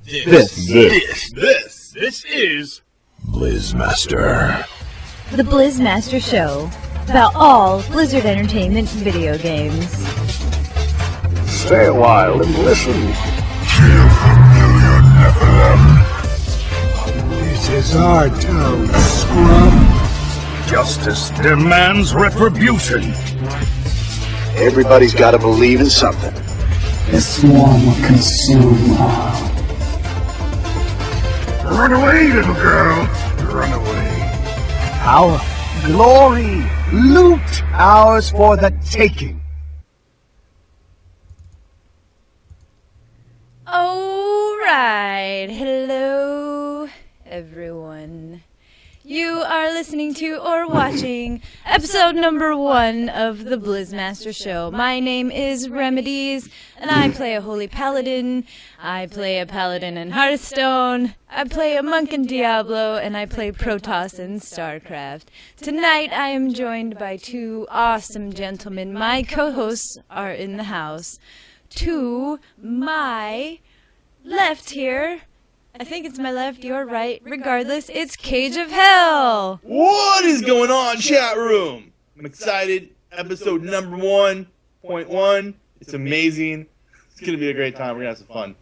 This is Blizz Master. The Blizz Master Show, about all Blizzard Entertainment video games. Stay a while and listen. Feel familiar, Nephilim? This is our town, scrub. Justice demands retribution. Everybody's got to believe in something. The swarm will consume all. Run away, little girl. Run away. Power, glory, loot, ours for the taking. Alright, hello everyone. You are listening to or watching episode number 1 of the Blizz Master Show. My name is Remedeez, and I play a holy paladin. I play a paladin in Hearthstone. I play a monk in Diablo, and I play Protoss in StarCraft. Tonight I am joined by two awesome gentlemen. My co-hosts are in the house. To my left here, I think it's my left, your right. Regardless, it's Kage of Hell. What is going on, chat room? I'm excited. Episode number 1.1. It's amazing. It's going to be a great time. We're going to have some fun.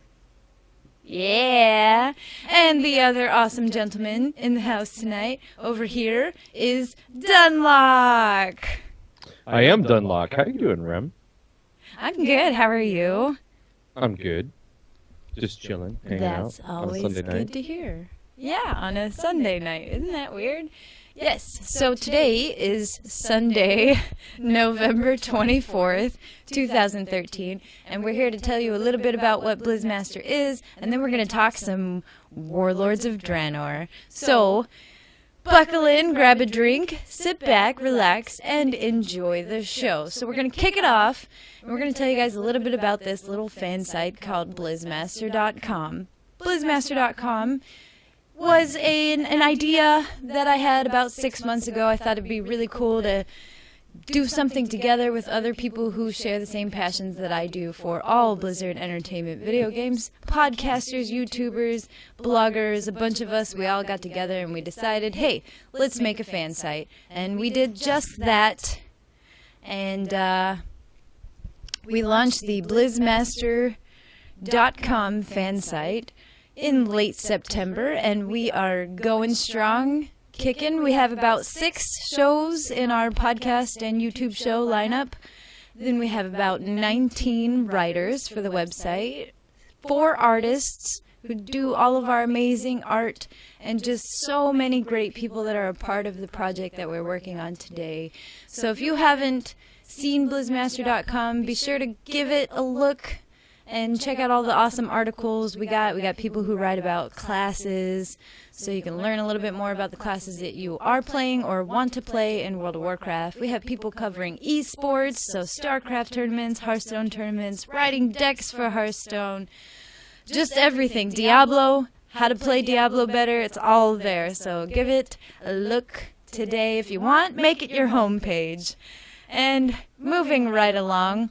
Yeah. And the other awesome gentleman in the house tonight over here is Dunlock. I am Dunlock. How you doing, Rem? I'm good. How are you? I'm good. Just chilling, hanging That's out on a always Sunday good night. to hear. Yeah, on a Sunday night. Isn't that weird? Yes. So today is Sunday, November 24th, 2013, and we're here to tell you a little bit about what Blizz Master is, and then we're going to talk some Warlords of Draenor. So buckle in, grab a drink, sit back, relax, and enjoy the show. So we're going to kick it off, and we're going to tell you guys a little bit about this little fan site called BlizzMaster.com. BlizzMaster.com was an idea that I had about 6 months ago. I thought it'd be really cool to do something together with other people who share the same passions that I do for all Blizzard Entertainment video games. Podcasters, YouTubers, bloggers, a bunch of us, we all got together and we decided, hey, let's make a fan site. And we did just that. And we launched the BlizzMaster.com fan site in late September, and we are going strong. Kicking. We have about 6 shows in our podcast and YouTube show lineup. Then we have about 19 writers for the website, 4 artists who do all of our amazing art, and just so many great people that are a part of the project that we're working on today. So if you haven't seen BlizzMaster.com, be sure to give it a look and check out all the awesome articles we got. We got people who write about classes, so you can learn a little bit more about the classes that you are playing or want to play in World of Warcraft. We have people covering esports, so StarCraft tournaments, Hearthstone tournaments, writing decks for Hearthstone, just everything. Diablo, how to play Diablo better, it's all there. So give it a look today if you want. Make it your homepage. And moving right along,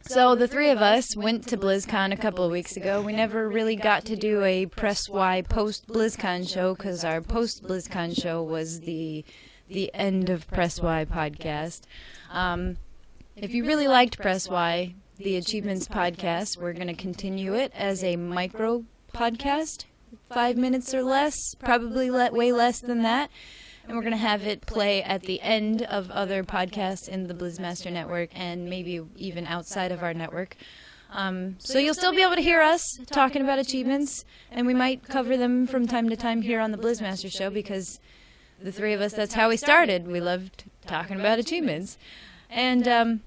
so the 3 of us went to BlizzCon a couple of weeks ago. We never really got to do a Press Y post-BlizzCon show because our post-BlizzCon show was the end of Press Y podcast. If you really liked Press Y, the Achievements podcast, we're going to continue it as a micro podcast, 5 minutes or less, probably way less than that. And we're going to have it play at the end of other podcasts in the BlizzMaster network and maybe even outside of our network. So you'll still be able to hear us talking about achievements, and we might cover them from time to time here on the BlizzMaster Show because the 3 of us, that's how we started. We loved talking about achievements. And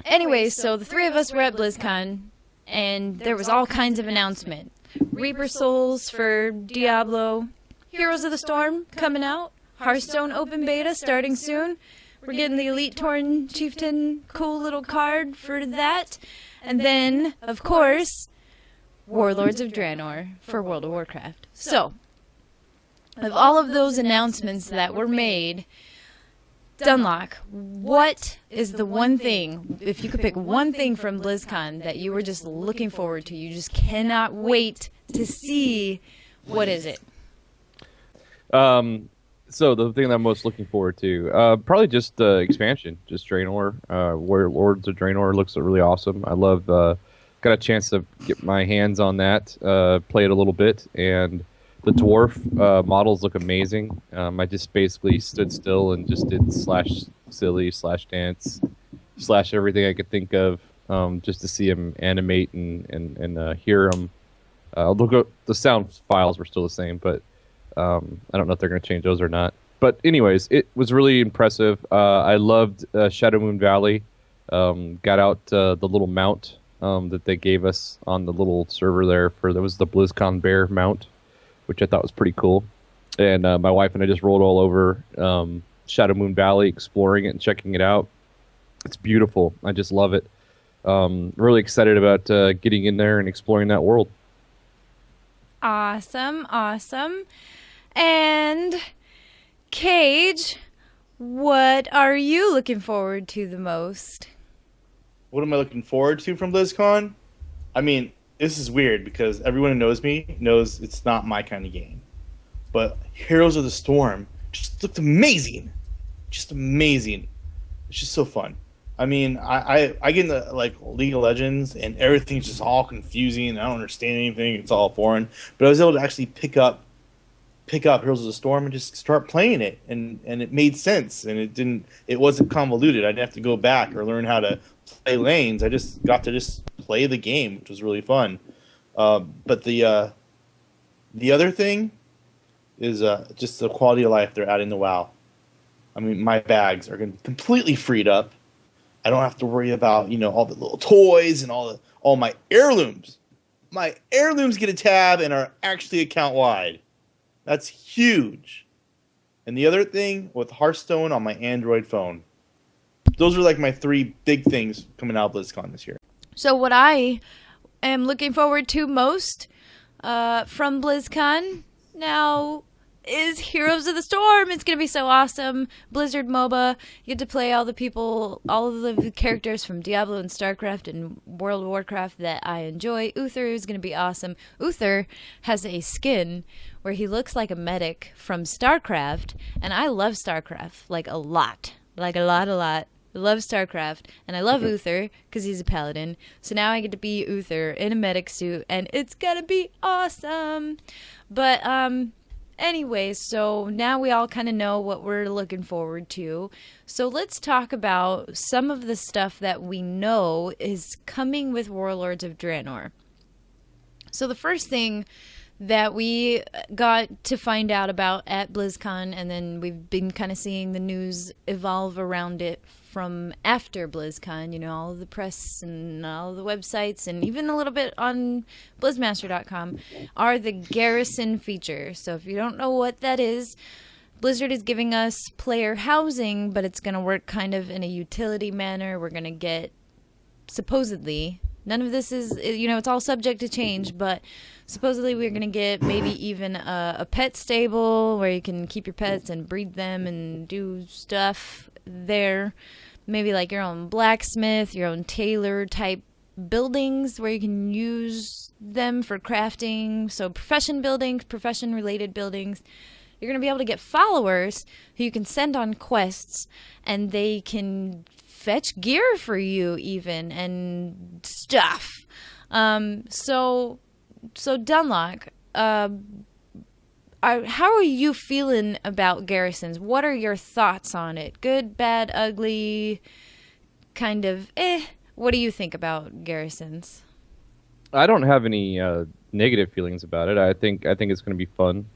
anyways, so the 3 of us were at BlizzCon, and there was all kinds of announcement. Reaper Souls for Diablo, Heroes of the Storm coming out, Hearthstone open beta starting soon. We're getting the Elite Torn Chieftain cool little card for that. And then, of course, Warlords of Draenor for World of Warcraft. So, of all of those announcements that were made, Dunlock, what is the one thing, if you could pick one thing from BlizzCon that you were just looking forward to, you just cannot wait to see. What is it? So the thing that I'm most looking forward to, probably just expansion, just Draenor. Warlords of Draenor looks really awesome. I love. Got a chance to get my hands on that, play it a little bit, and the dwarf models look amazing. I just basically stood still and just did /silly /dance /everything I could think of, just to see him animate and hear him. The sound files were still the same, but I don't know if they're going to change those or not. But anyways, it was really impressive. I loved Shadow Moon Valley. Got out the little mount that they gave us on the little server there. There was the BlizzCon bear mount, which I thought was pretty cool. And my wife and I just rolled all over Shadow Moon Valley, exploring it and checking it out. It's beautiful. I just love it. Really excited about getting in there and exploring that world. Awesome. And Kage, what are you looking forward to the most? What am I looking forward to from BlizzCon? I mean, this is weird because everyone who knows me knows it's not my kind of game. But Heroes of the Storm just looked amazing. Just amazing. It's just so fun. I mean, I get into like League of Legends and everything's just all confusing. I don't understand anything. It's all foreign. But I was able to actually pick up Heroes of the Storm and just start playing it, and it made sense, and it wasn't convoluted. I didn't have to go back or learn how to play lanes. I just got to just play the game, which was really fun. But the other thing is just the quality of life they're adding to WoW. I mean, my bags are going to be completely freed up. I don't have to worry about all the little toys and all my heirlooms. My heirlooms get a tab and are actually account wide. That's huge. And the other thing with Hearthstone on my Android phone. Those are like my three big things coming out of BlizzCon this year. So what I am looking forward to most from BlizzCon now is Heroes of the Storm. It's going to be so awesome. Blizzard MOBA. You get to play all of the characters from Diablo and StarCraft and World of Warcraft that I enjoy. Uther is going to be awesome. Uther has a skin where he looks like a medic from StarCraft, and I love StarCraft, like a lot. Like a lot. I love StarCraft, and I love Uther because he's a paladin. So now I get to be Uther in a medic suit, and it's going to be awesome. But, anyways, so now we all kind of know what we're looking forward to. So let's talk about some of the stuff that we know is coming with Warlords of Draenor. So the first thing that we got to find out about at BlizzCon, and then we've been kind of seeing the news evolve around it from after BlizzCon, all of the press and all of the websites and even a little bit on BlizzMaster.com, are the Garrison feature. So if you don't know what that is, Blizzard is giving us player housing, but it's going to work kind of in a utility manner. We're going to get, supposedly, none of this is, it's all subject to change, but supposedly we're going to get maybe even a pet stable where you can keep your pets and breed them and do stuff there. Maybe like your own blacksmith, your own tailor type buildings where you can use them for crafting. So profession buildings, profession related buildings. You're going to be able to get followers who you can send on quests, and they can fetch gear for you even and stuff. So Dunlock, how are you feeling about Garrisons? What are your thoughts on it? Good, bad, ugly, kind of What do you think about Garrisons? I don't have any negative feelings about it. I think it's going to be fun.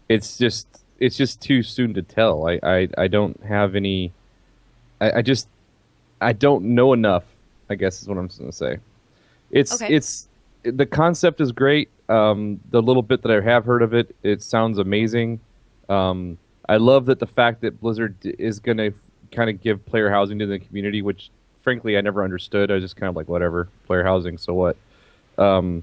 It's just too soon to tell. I don't have any. I don't know enough, I guess is what I'm going to say. It's the concept is great. The little bit that I have heard of it, it sounds amazing. I love that the fact that Blizzard is going to kind of give player housing to the community, which frankly I never understood. I was just kind of like, whatever, player housing, so what? But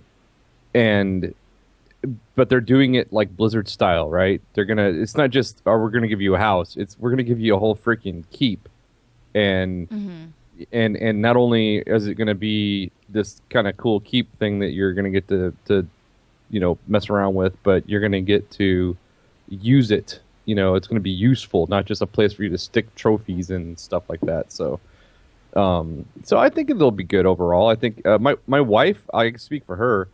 they're doing it like Blizzard style, right? It's not just, we're gonna give you a house. We're gonna give you a whole freaking keep. And not only is it going to be this kind of cool keep thing that you're going to get to mess around with, but you're going to get to use it. It's going to be useful, not just a place for you to stick trophies and stuff like that. So, so I think it'll be good overall. I think my wife, I can speak for her,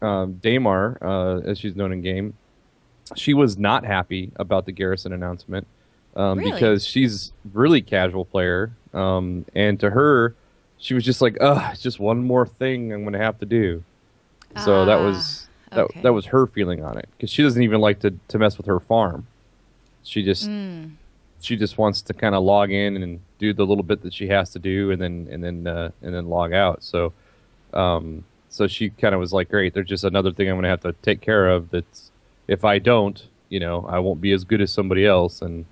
Damar, as she's known in game, she was not happy about the Garrison announcement Really? because she's really casual player, and to her, she was just like, it's just one more thing I'm going to have to do. So that was okay. that was her feeling on it, because she doesn't even like to mess with her farm. She just wants to kind of log in and do the little bit that she has to do, and then log out. So so she kind of was like, great, there's just another thing I'm going to have to take care of. That's, if I don't, I won't be as good as somebody else. And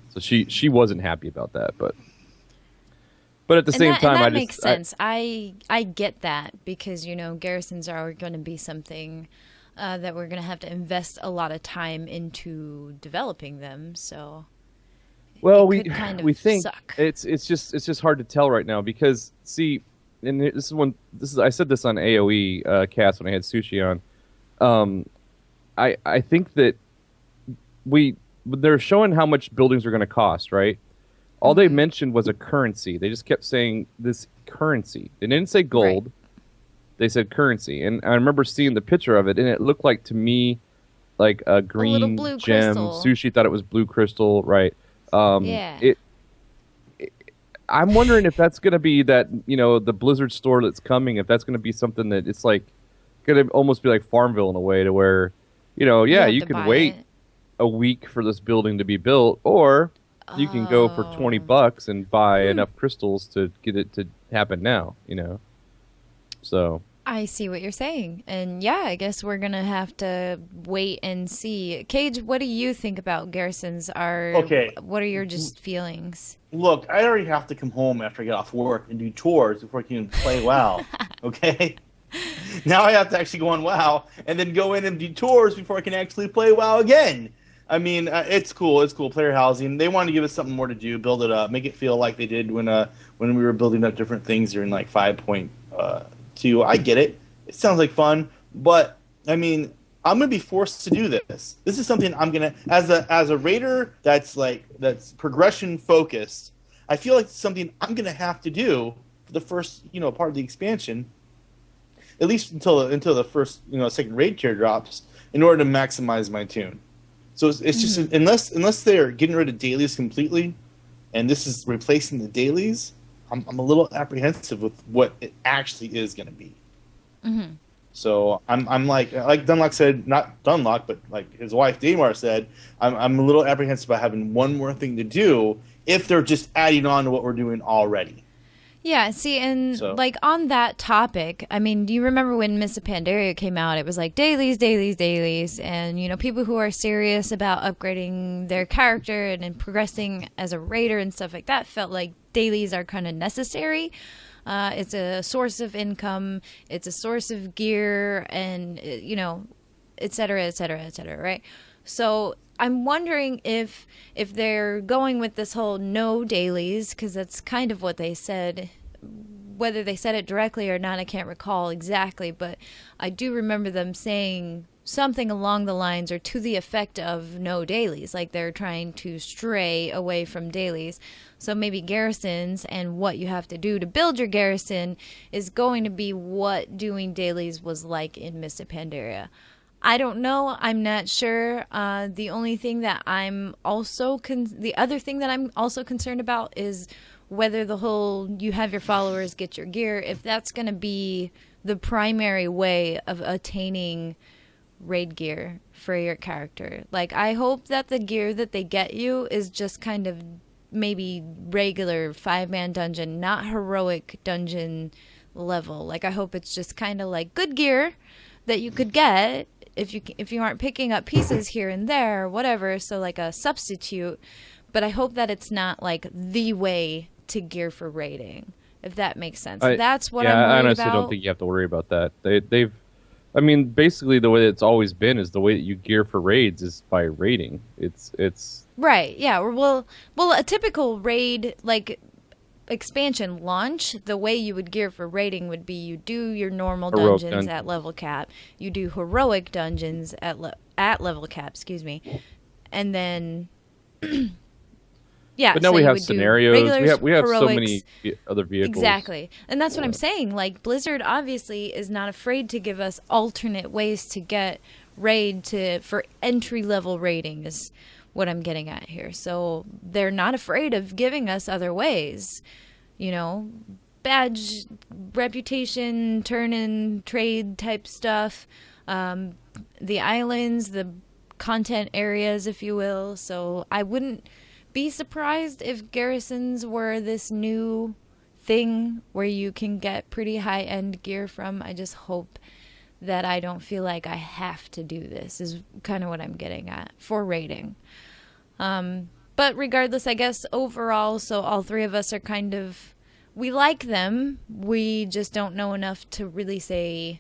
so she wasn't happy about that, but at the same time, and that I makes sense. I get that, because garrisons are going to be something that we're going to have to invest a lot of time into developing them. So, well, we think suck. it's just hard to tell right now, because see, and I said this on AOE cast when I had Sushi on. I think that they're showing how much buildings are going to cost, right? All they mentioned was a currency. They just kept saying this currency. They didn't say gold. Right. They said currency. And I remember seeing the picture of it, and it looked like, to me, like a green little blue gem. crystal. Sushi thought it was blue crystal, right? Yeah. I'm wondering if that's going to be that, the Blizzard store that's coming, if that's going to be something that it's like going to almost be like Farmville in a way, to where, you could wait a week for this building to be built, or you can go for $20 and buy enough crystals to get it to happen now, So I see what you're saying. And yeah, I guess we're going to have to wait and see. Cage, what do you think about garrisons? What are your just feelings? Look, I already have to come home after I get off work and do chores before I can even play WoW. Okay? Now I have to actually go on WoW and then go in and do chores before I can actually play WoW again. I mean, it's cool. It's cool. Player housing. They wanted to give us something more to do, build it up, make it feel like they did when we were building up different things during like 5.2. I get it. It sounds like fun, but I mean, I'm gonna be forced to do this. This is something I'm gonna, as a raider that's progression focused. I feel like it's something I'm gonna have to do for the first part of the expansion, at least until the first second raid tier drops, in order to maximize my tune. So it's just unless they're getting rid of dailies completely, and this is replacing the dailies, I'm a little apprehensive with what it actually is going to be. Mm-hmm. So I'm like Dunlock said, not Dunlock, but like his wife Damar said, I'm a little apprehensive about having one more thing to do if they're just adding on to what we're doing already. Yeah, see, and like on that topic, I mean, do you remember when Mists of Pandaria came out? It was like dailies, and people who are serious about upgrading their character and progressing as a raider and stuff like that felt like dailies are kind of necessary. It's a source of income, it's a source of gear, and et cetera, right? So I'm wondering if they're going with this whole no dailies, because that's kind of what they said. Whether they said it directly or not, I can't recall exactly, but I do remember them saying something along the lines or to the effect of no dailies, like they're trying to stray away from dailies. So maybe garrisons and what you have to do to build your garrison is going to be what doing dailies was like in Mists of Pandaria. I don't know. I'm not sure. The only thing that I'm also the other thing that I'm also concerned about is whether the whole you have your followers get your gear, if that's going to be the primary way of attaining raid gear for your character. Like, I hope that the gear that they get you is just kind of maybe regular 5-man dungeon, not heroic dungeon level. Like, I hope it's just kind of like good gear that you could get if you aren't picking up pieces here and there or whatever, so like a substitute. But I hope that it's not like the way to gear for raiding, if that makes sense. That's what I'm worried about. I honestly don't think you have to worry about that. I mean, basically the way it's always been is the way that you gear for raids is by raiding. It's right. Yeah. Well, a typical raid, like expansion launch, the way you would gear for raiding would be you do your normal Heroic dungeons at level cap, you do heroic dungeons at level cap, excuse me, and then yeah. But now so we you have would do scenarios. regulars, We have so heroics. many other vehicles. Exactly. And that's what I'm saying. Like, Blizzard obviously is not afraid to give us alternate ways to get raid for entry-level raiding is what I'm getting at here. So they're not afraid of giving us other ways. You know, badge, reputation, turn-in, trade type stuff. The islands, the content areas, if you will. So I wouldn't be surprised if Garrisons were this new thing where you can get pretty high-end gear from. I just hope that I don't feel like I have to do this, is kind of what I'm getting at for rating. But regardless, I guess overall, so all three of us are kind of, we like them. We just don't know enough to really say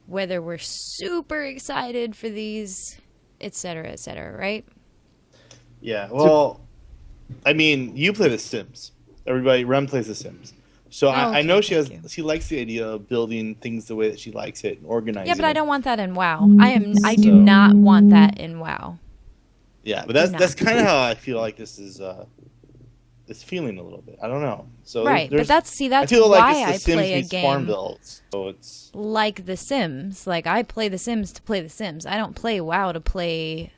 whether we're super excited for these, et cetera, right? Yeah, well, I mean, you play The Sims. Rem plays The Sims. So I know she likes the idea of building things the way that she likes it and organizing. Yeah, but I don't want that in WoW. I do not want that in WoW. Yeah, but that's kind of how I feel like this is feeling a little bit. I don't know. So right, but that's I feel why like it's I The Sims play a meets game Farmville. So it's like The Sims. Like, I play The Sims to play The Sims. I don't play WoW to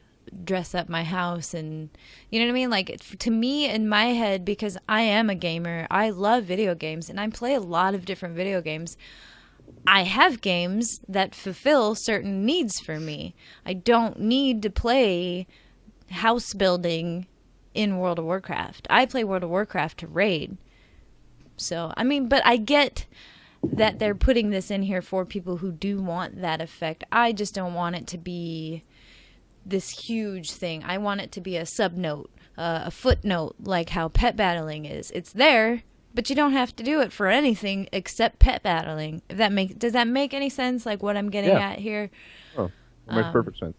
dress up my house and, you know what I mean? Like, to me, in my head, because I am a gamer, I love video games and I play a lot of different video games. I have games that fulfill certain needs for me. I don't need to play house building in World of Warcraft. I play World of Warcraft to raid. So, I mean, but I get that they're putting this in here for people who do want that effect. I just don't want it to be this huge thing. I want it to be a subnote, a footnote, like how pet battling is. It's there, but you don't have to do it for anything except pet battling. Does that make any sense? Like what I'm getting at here? Oh, it makes perfect sense.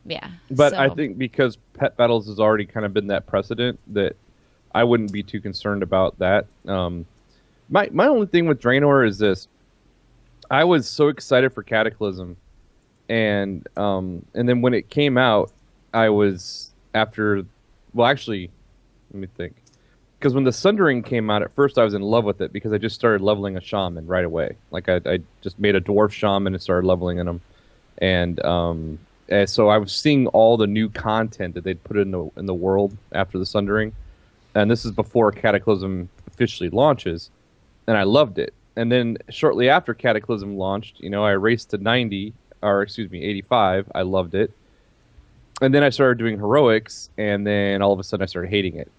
Yeah. But I think because pet battles has already kind of been that precedent, that I wouldn't be too concerned about that. My only thing with Draenor is this. I was so excited for Cataclysm. And then when it came out, I was let me think. Because when the Sundering came out, at first I was in love with it because I just started leveling a shaman right away. Like I just made a dwarf shaman and started leveling in them. And so I was seeing all the new content that they'd put in the world after the Sundering. And this is before Cataclysm officially launches. And I loved it. And then shortly after Cataclysm launched, I raced to 85. I loved it. And then I started doing heroics, and then all of a sudden I started hating it.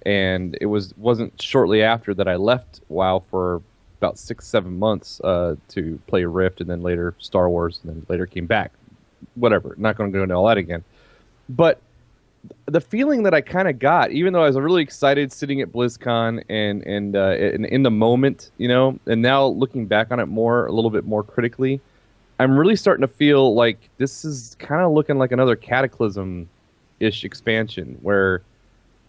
And it wasn't shortly after that I left WoW for about 6-7 months to play Rift, and then later Star Wars, and then later came back. Whatever, not going to go into all that again. But the feeling that I kind of got, even though I was really excited sitting at BlizzCon and in the moment, and now looking back on it a little bit more critically, I'm really starting to feel like this is kind of looking like another Cataclysm-ish expansion where,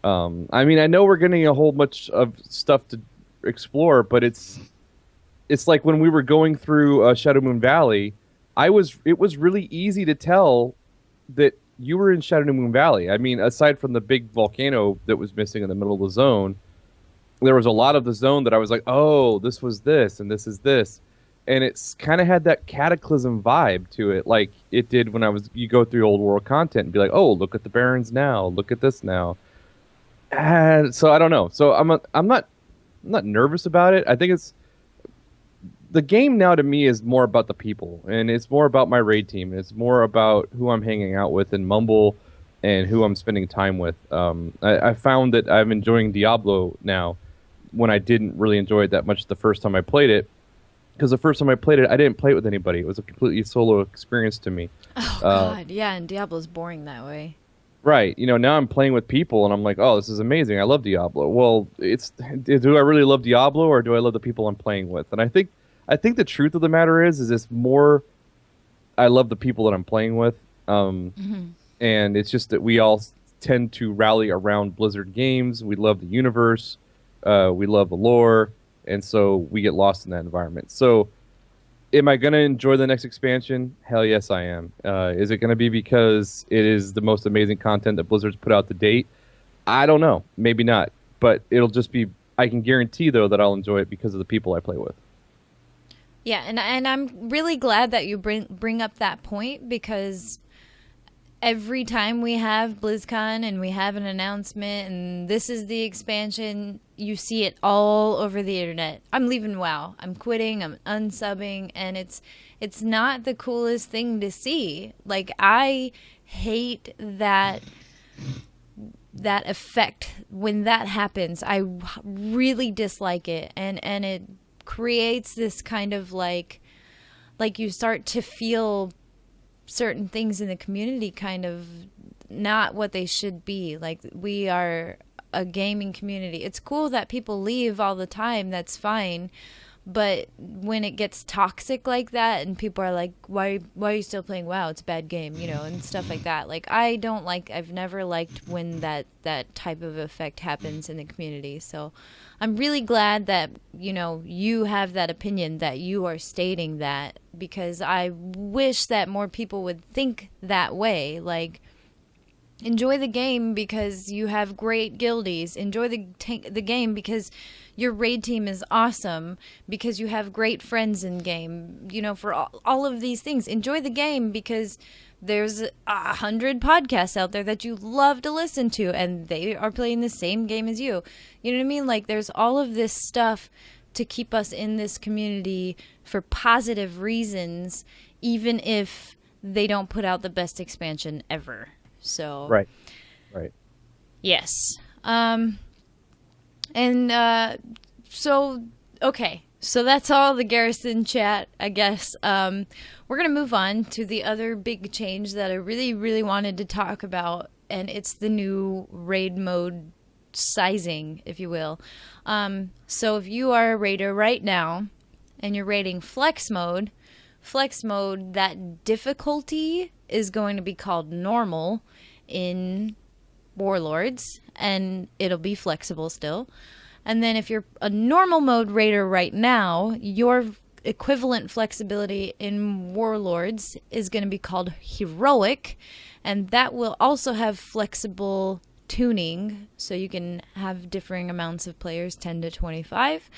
I know we're getting a whole bunch of stuff to explore, but it's like when we were going through Shadow Moon Valley, it was really easy to tell that you were in Shadow Moon Valley. Aside from the big volcano that was missing in the middle of the zone, there was a lot of the zone that I was like, oh, this was this, and this is this. And it's kind of had that Cataclysm vibe to it, like it did when you go through old world content and be like, oh, look at the Barrens now, look at this now. And so I don't know. So I'm not nervous about it. I think it's the game now to me is more about the people, and it's more about my raid team. It's more about who I'm hanging out with and Mumble and who I'm spending time with. I found that I'm enjoying Diablo now when I didn't really enjoy it that much the first time I played it. Because the first time I played it, I didn't play it with anybody. It was a completely solo experience to me. Oh, God. Yeah, and Diablo's boring that way. Right. Now I'm playing with people, and I'm like, oh, this is amazing. I love Diablo. Well, do I really love Diablo, or do I love the people I'm playing with? And I think the truth of the matter is it's more I love the people that I'm playing with. And it's just that we all tend to rally around Blizzard games. We love the universe. We love the lore, and so we get lost in that environment. So, am I going to enjoy the next expansion? Hell yes, I am. Is it going to be because it is the most amazing content that Blizzard's put out to date? I don't know. Maybe not. But it'll just be... I can guarantee, though, that I'll enjoy it because of the people I play with. Yeah, and I'm really glad that you bring up that point, because every time we have BlizzCon and we have an announcement and this is the expansion, you see it all over the internet. I'm leaving WoW. I'm quitting. I'm unsubbing, and it's not the coolest thing to see. Like, I hate that effect when that happens. I really dislike it, and it creates this kind of like you start to feel certain things in the community kind of not what they should be. Like, we are a gaming community. It's cool that people leave all the time, that's fine, but when it gets toxic like that and people are like, why are you still playing WoW, it's a bad game, you know, and stuff like that, like, I've never liked when that type of effect happens in the community. So I'm really glad that, you know, you have that opinion, that you are stating that, because I wish that more people would think that way. Like, enjoy the game because you have great guildies. Enjoy the game because your raid team is awesome, because you have great friends in game. You know, for all of these things. Enjoy the game because there's 100 podcasts out there that you love to listen to, and they are playing the same game as you. You know what I mean? Like, there's all of this stuff to keep us in this community for positive reasons, even if they don't put out the best expansion ever. So Right. Yes. So that's all the Garrison chat, I guess. We're going to move on to the other big change that I really, really wanted to talk about, and it's the new raid mode sizing, if you will. So if you are a raider right now and you're raiding flex mode, that difficulty is going to be called normal in Warlords, and it'll be flexible still. And then if you're a normal mode raider right now, your equivalent flexibility in Warlords is going to be called heroic, and that will also have flexible tuning, so you can have differing amounts of players, 10 to 25.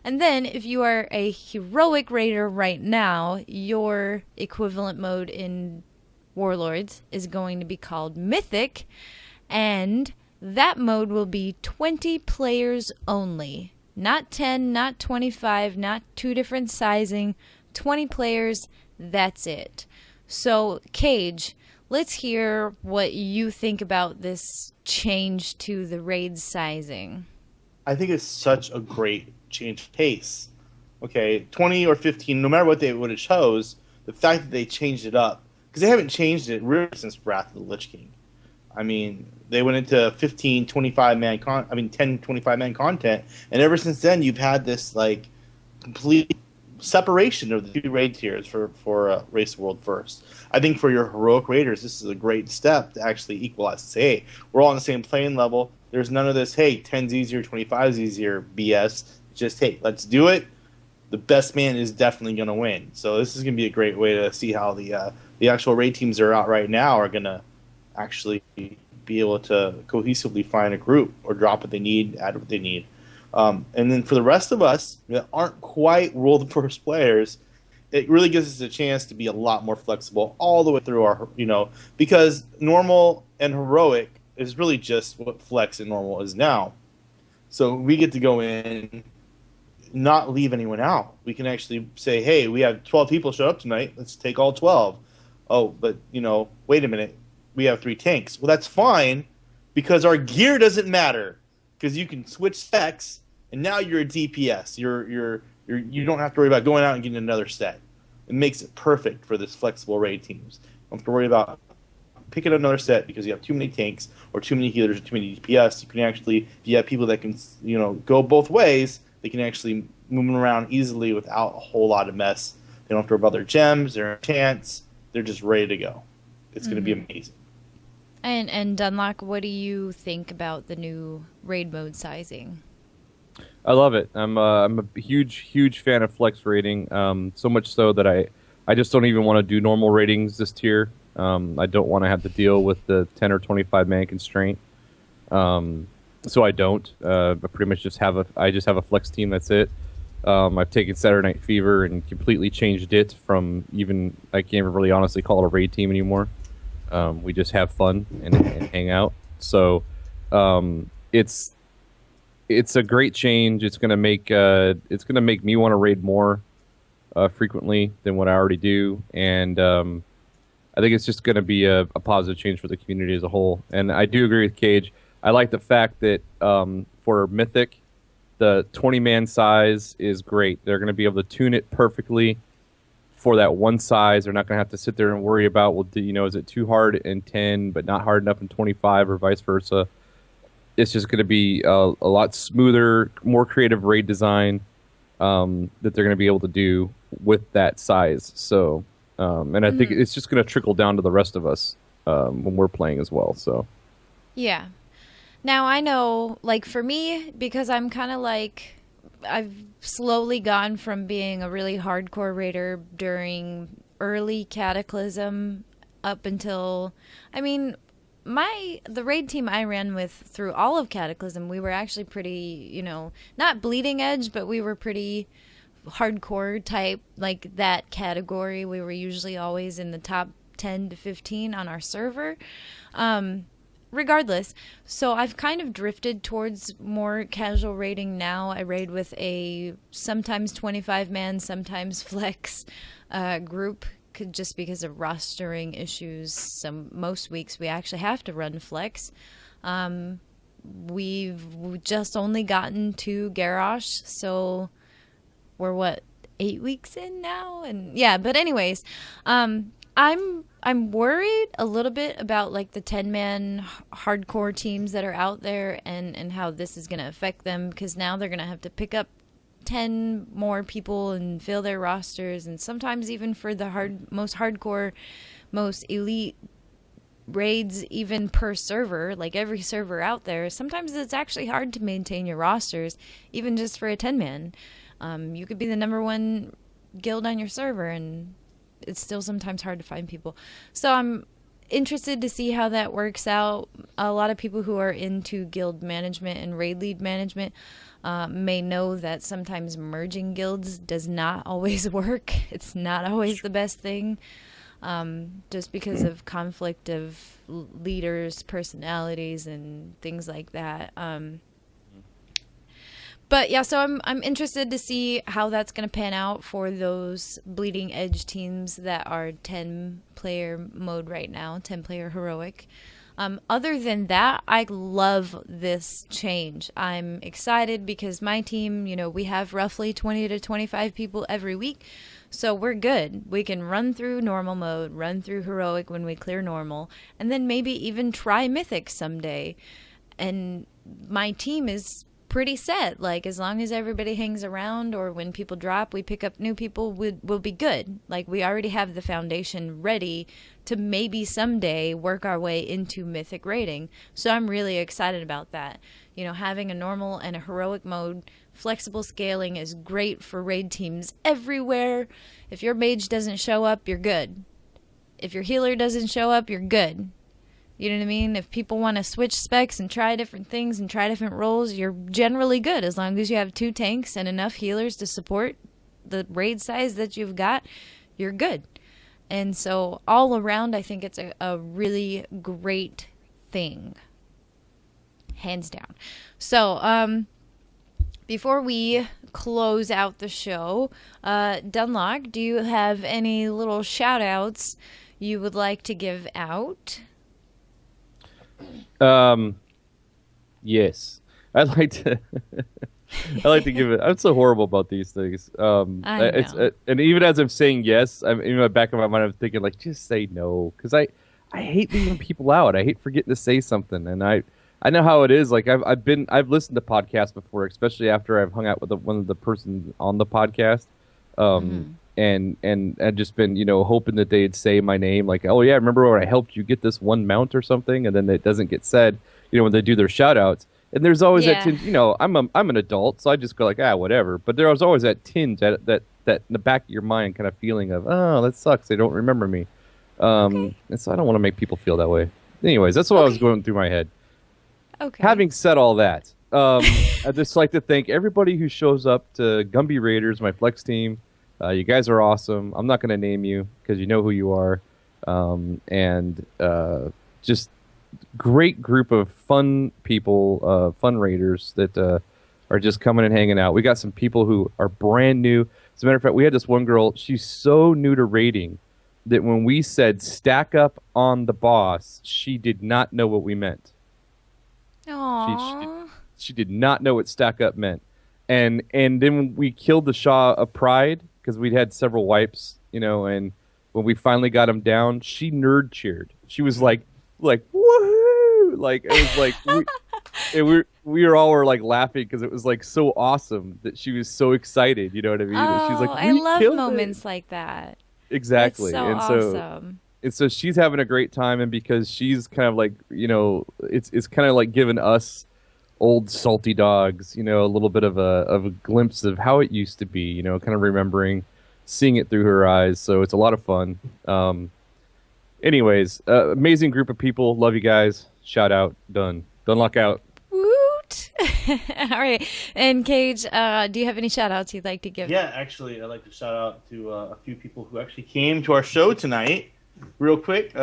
And then if you are a heroic raider right now, your equivalent mode in Warlords is going to be called mythic, and that mode will be 20 players only. Not 10, not 25, not two different sizing, 20 players, that's it. So, Kage, let's hear what you think about this change to the raid sizing. I think it's such a great change of pace. Okay, 20 or 15, no matter what they would have chose, the fact that they changed it up, because they haven't changed it really since Wrath of the Lich King. I mean, they went into 15, 25-man 10, 25-man content, and ever since then, you've had this, like, complete separation of the two raid tiers for Race World First. I think for your heroic raiders, this is a great step to actually equalize. Say, hey, we're all on the same playing level. There's none of this, hey, 10's easier, 25's easier BS. Just, hey, let's do it. The best man is definitely going to win. So this is going to be a great way to see how the actual raid teams that are out right now are going to actually be able to cohesively find a group or drop what they need, add what they need. And then for the rest of us that aren't quite World of Warcraft players, it really gives us a chance to be a lot more flexible all the way through our, because normal and heroic is really just what flex and normal is now. So we get to go in, not leave anyone out. We can actually say, hey, we have 12 people show up tonight. Let's take all 12. Oh, but, wait a minute. We have 3 tanks. Well, that's fine because our gear doesn't matter, because you can switch specs and now you're a DPS. You don't have to worry about going out and getting another set. It makes it perfect for this flexible raid teams. You don't have to worry about picking another set because you have too many tanks or too many healers or too many DPS. You can actually, if you have people that can, go both ways, they can actually move them around easily without a whole lot of mess. They don't have to worry about their gems, their enchants. They're just ready to go. It's going to be amazing. And Dunlock, what do you think about the new raid mode sizing? I love it. I'm a huge fan of flex rating. So much so that I just don't even want to do normal ratings this tier. I don't want to have to deal with the 10 or 25 man constraint. So I don't. I pretty much just have a flex team. That's it. I've taken Saturday Night Fever and completely changed it from even I can't even really honestly call it a raid team anymore. We just have fun and hang out. So it's a great change. It's gonna make me want to raid more frequently than what I already do, and I think it's just gonna be a positive change for the community as a whole. And I do agree with Kage. I like the fact that for Mythic, the 20-man size is great. They're going to be able to tune it perfectly for that one size. They're not going to have to sit there and worry about, well, is it too hard in 10 but not hard enough in 25 or vice versa. It's just going to be a lot smoother, more creative raid design that they're going to be able to do with that size. So, and I think it's just going to trickle down to the rest of us when we're playing as well. So, yeah. Now, I know, like, for me, because I'm kind of like, I've slowly gone from being a really hardcore raider during early Cataclysm up until, I mean, the raid team I ran with through all of Cataclysm, we were actually pretty, not bleeding edge, but we were pretty hardcore type, like that category. We were usually always in the top 10 to 15 on our server. Regardless, so I've kind of drifted towards more casual raiding now. I raid with a sometimes 25-man, sometimes flex group, just because of rostering issues. Most weeks we actually have to run flex. We've just only gotten to Garrosh, so we're 8 weeks in now, and yeah. But anyways, I'm worried a little bit about like the 10-man hardcore teams that are out there and how this is going to affect them, because now they're going to have to pick up 10 more people and fill their rosters, and sometimes even for the most hardcore, most elite raids, even per server, like every server out there, sometimes it's actually hard to maintain your rosters, even just for a 10-man. You could be the number one guild on your server, and it's still sometimes hard to find people. So I'm interested to see how that works out. A lot of people who are into guild management and raid lead management may know that sometimes merging guilds does not always work. It's not always the best thing, just because of conflict of leaders, personalities, and things like that. But yeah, so I'm interested to see how that's going to pan out for those bleeding edge teams that are 10-player mode right now, 10-player heroic. Other than that, I love this change. I'm excited because my team, we have roughly 20 to 25 people every week, so we're good. We can run through normal mode, run through heroic when we clear normal, and then maybe even try mythic someday. And my team is pretty set. Like, as long as everybody hangs around, or when people drop, we pick up new people, we'll be good. Like, we already have the foundation ready to maybe someday work our way into mythic raiding. So I'm really excited about that. Having a normal and a heroic mode, flexible scaling is great for raid teams everywhere. If your mage doesn't show up, you're good. If your healer doesn't show up, you're good. You know what I mean? If people want to switch specs and try different things and try different roles, you're generally good. As long as you have 2 tanks and enough healers to support the raid size that you've got, you're good. And so all around, I think it's a really great thing. Hands down. So, before we close out the show, Dunlock, do you have any little shout-outs you would like to give out? Yes, I'd like to. I like to give it. I'm so horrible about these things. And even as I'm saying yes, I'm in the back of my mind, I'm thinking like, just say no, because I hate leaving people out. I hate forgetting to say something, and I know how it is. Like I've listened to podcasts before, especially after I've hung out with one of the persons on the podcast. And I'd just been, hoping that they'd say my name, like, oh yeah, remember when I helped you get this one mount or something, and then it doesn't get said, when they do their shout outs. And there's always that Yeah. tinge, I'm an adult, so I just go like, whatever. But there was always that tinge, that in the back of your mind kind of feeling of, oh, that sucks. They don't remember me. And so I don't want to make people feel that way. Anyways, that's what I was going through my head. Okay. Having said all that, I'd just like to thank everybody who shows up to Gumby Raiders, my flex team. You guys are awesome. I'm not going to name you because you know who you are. Just great group of fun people, fun raiders that are just coming and hanging out. We got some people who are brand new. As a matter of fact, we had this one girl. She's so new to raiding that when we said stack up on the boss, she did not know what we meant. Aww. She did not know what stack up meant. And then when we killed the Shaw of Pride, because we'd had several wipes, and when we finally got him down, she nerd cheered. She was like woohoo! Like, it was like we were like laughing because it was like so awesome that she was so excited. You know what I mean? Oh, She was like, I love killed moments it. like that. Exactly. That's so awesome. And so she's having a great time, and because she's kind of like, it's kind of like giving us old salty dogs, a little bit of a glimpse of how it used to be, kind of remembering, seeing it through her eyes. So it's a lot of fun. Anyways, amazing group of people. Love you guys. Shout out. Done. Dunlock out. Woot! All right. And Kage, do you have any shout outs you'd like to give? Yeah, actually, I'd like to shout out to a few people who actually came to our show tonight. Real quick,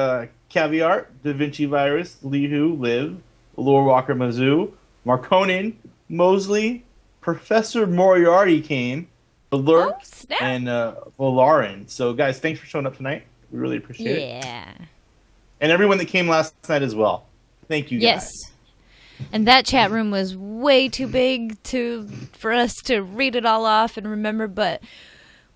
Caviar, Da Vinci Virus, Lihu, Liv, Lore Walker Mizzou, Marconin, Mosley, Professor Moriarty came, Alert, snap. and Volarin. So, guys, thanks for showing up tonight. We really appreciate it. Yeah. And everyone that came last night as well. Thank you, guys. Yes. And that chat room was way too big for us to read it all off and remember, but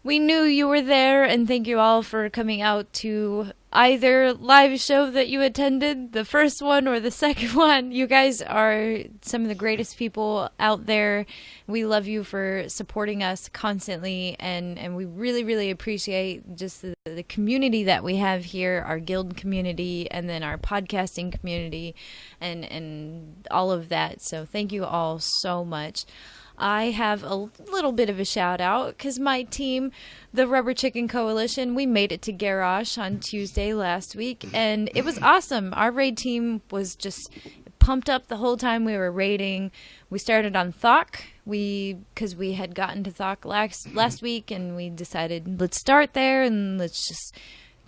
we knew you were there, and thank you all for coming out to either live show that you attended, the first one or the second one. You guys are some of the greatest people out there. We love you for supporting us constantly, and we really, really appreciate just the community that we have here, our guild community, and then our podcasting community, and all of that. So thank you all so much. I have a little bit of a shout out because my team, the Rubber Chicken Coalition, we made it to Garrosh on Tuesday last week, and it was awesome. Our raid team was just pumped up the whole time we were raiding. We started on Thok because we had gotten to Thok last week, and we decided let's start there and let's just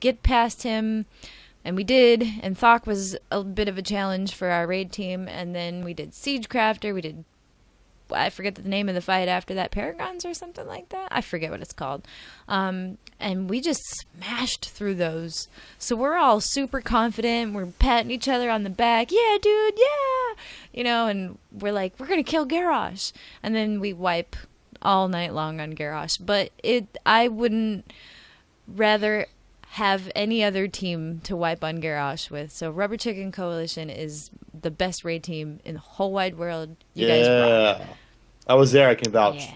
get past him. And we did, and Thok was a bit of a challenge for our raid team. And then we did Siegecrafter, we did, I forget the name of the fight after that, Paragons or something like that. I forget what it's called. And we just smashed through those. So we're all super confident. We're patting each other on the back. Yeah, dude, yeah. And we're like, we're going to kill Garrosh. And then we wipe all night long on Garrosh. But I wouldn't rather have any other team to wipe on Garrosh with. So Rubber Chicken Coalition is the best raid team in the whole wide world. You guys rock. I was there. I can vouch. Yeah.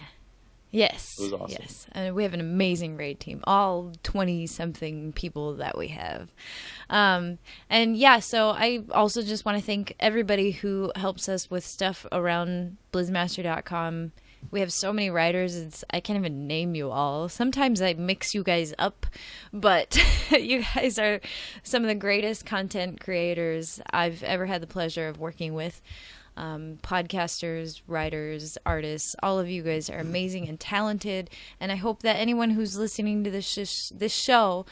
Yes. It was awesome. Yes. And we have an amazing raid team. All 20-something people that we have. So I also just want to thank everybody who helps us with stuff around BlizzMaster.com. We have so many writers, I can't even name you all. Sometimes I mix you guys up, but you guys are some of the greatest content creators I've ever had the pleasure of working with. Podcasters, writers, artists, all of you guys are amazing and talented, and I hope that anyone who's listening to this show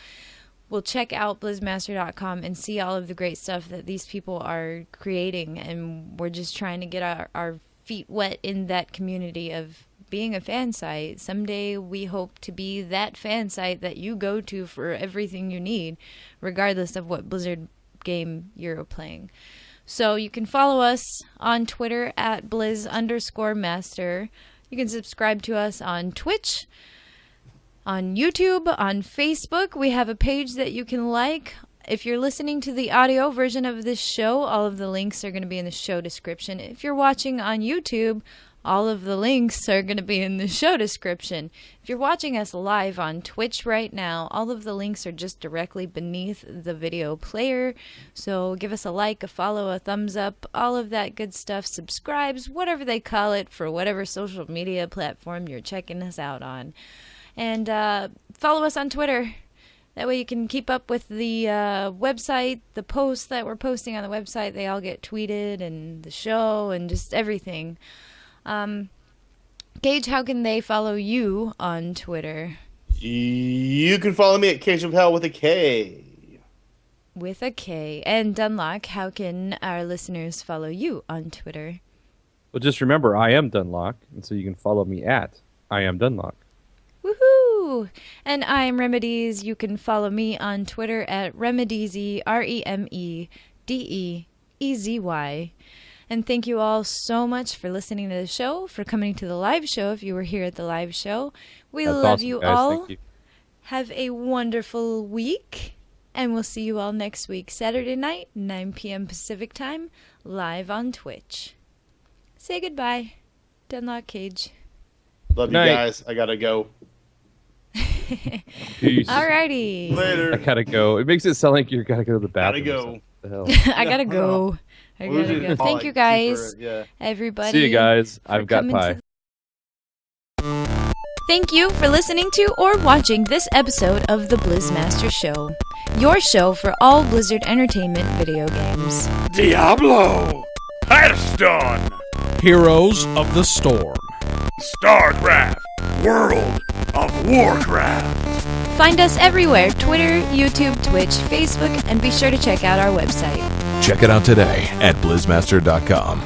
will check out BlizzMaster.com and see all of the great stuff that these people are creating, and we're just trying to get our feet wet in that community of being a fan site. Someday we hope to be that fan site that you go to for everything you need, regardless of what Blizzard game you're playing. So you can follow us on Twitter at Blizz_Master. You can subscribe to us on Twitch, on YouTube, on Facebook. We have a page that you can like. If you're listening to the audio version of this show, all of the links are going to be in the show description. If you're watching on YouTube, All of the links are going to be in the show description. If you're watching us live on Twitch right now, all of the links are just directly beneath the video player. So give us a like, a follow, a thumbs up, all of that good stuff. Subscribes, whatever they call it, for whatever social media platform you're checking us out on. And follow us on Twitter. That way you can keep up with the website, the posts that we're posting on the website. They all get tweeted, and the show, and just everything. Gage, how can they follow you on Twitter? You can follow me at Kage of Hell with a K. With a K. And Dunlock, how can our listeners follow you on Twitter? Well, just remember, I am Dunlock, and so you can follow me at I am Dunlock. Woohoo! And I'm Remedeez. You can follow me on Twitter at Remedeezy, Remedeezy. And thank you all so much for listening to the show, for coming to the live show if you were here at the live show. We That's love awesome, you guys. all. Thank you. Have a wonderful week. And we'll see you all next week, Saturday night, 9 p.m. Pacific time, live on Twitch. Say goodbye, Dunlock Cage. Love you Night. guys. I gotta go. Peace. Alrighty. Later. I gotta go. It makes it sound like you gotta go to the Gotta bathroom. go. What the hell? I gotta go. I gotta go. Thank you guys, Yeah. everybody. See you guys. for I've got coming pie. to- Thank you for listening to or watching this episode of the Blizz Master Show, your show for all Blizzard Entertainment video games. Diablo! Hearthstone! Heroes of the Storm. StarCraft! World of Warcraft! Find us everywhere: Twitter, YouTube, Twitch, Facebook, and be sure to check out our website. Check it out today at BlizzMaster.com.